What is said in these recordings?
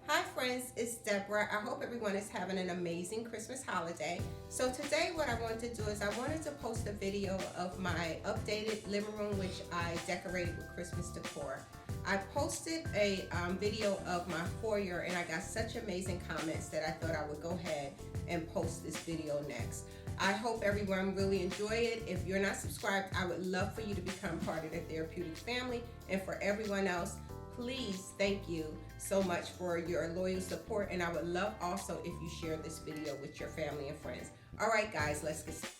Hi friends, it's Deborah. I hope everyone is having an amazing Christmas holiday. So today what I wanted to do is I wanted to post a video of my updated living room which I decorated with Christmas decor. I posted a video of my foyer and I got such amazing comments that I thought I would go ahead and post this video next. I hope everyone really enjoy it. If you're not subscribed, I would love for you to become part of the therapeutic family. And for everyone else, please, thank you so much for your loyal support, and I would love also if you share this video with your family and friends. All right guys, let's get started.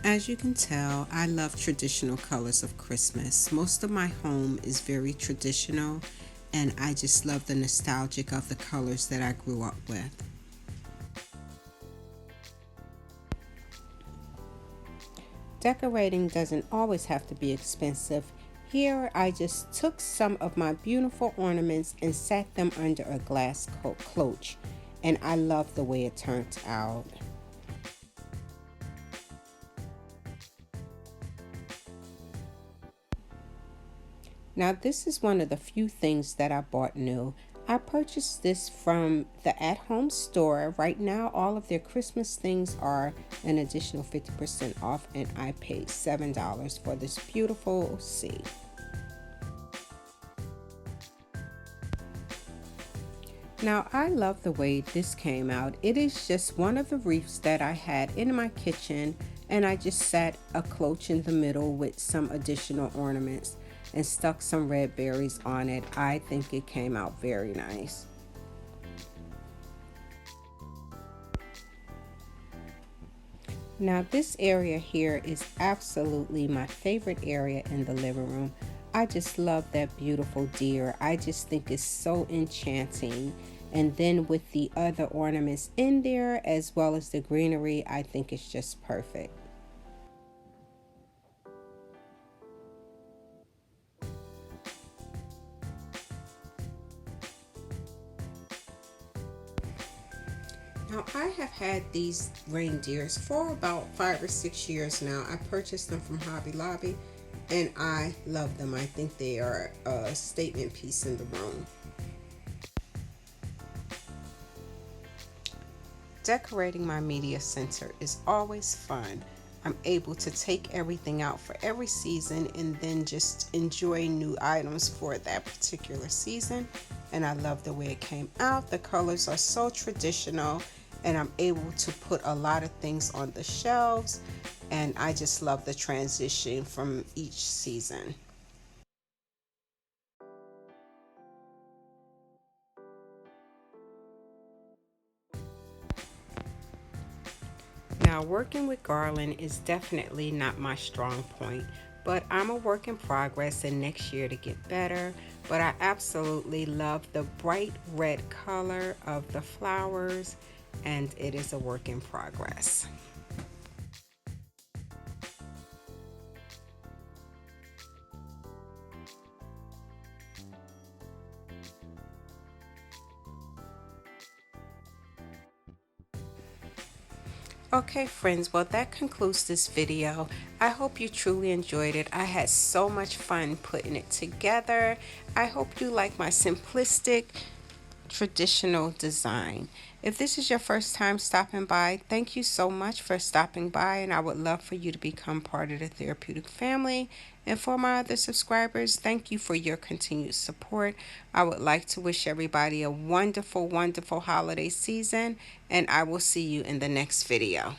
As you can tell, I love traditional colors of Christmas. Most of my home is very traditional, and I just love the nostalgic of the colors that I grew up with. Decorating doesn't always have to be expensive. Here, I just took some of my beautiful ornaments and sat them under a glass cloche, and I love the way it turned out. Now this is one of the few things that I bought new. I purchased this from the at-home store. Right now all of their Christmas things are an additional 50% off, and I paid $7 for this beautiful sea. Now I love the way this came out. It is just one of the wreaths that I had in my kitchen, and I just sat a cloche in the middle with some additional ornaments and stuck some red berries on it. I think it came out very nice. Now this area here is absolutely my favorite area in the living room. I just love that beautiful deer. I just think it's so enchanting. And then with the other ornaments in there as well as the greenery, I think it's just perfect. Now I have had these reindeers for about 5 or 6 years now. I purchased them from Hobby Lobby and I love them. I think they are a statement piece in the room. Decorating my media center is always fun. I'm able to take everything out for every season and then just enjoy new items for that particular season. And I love the way it came out. The colors are so traditional, and I'm able to put a lot of things on the shelves, and I just love the transition from each season. Now, working with garland is definitely not my strong point, but I'm a work in progress and next year to get better. But I absolutely love the bright red color of the flowers, and it is a work in progress. Okay friends, well that concludes this video. I hope you truly enjoyed it. I had so much fun putting it together. I hope you like my simplistic traditional design. If this is your first time stopping by, thank you so much for stopping by, and I would love for you to become part of the therapeutic family. And for my other subscribers, thank you for your continued support. I would like to wish everybody a wonderful, wonderful holiday season, and I will see you in the next video.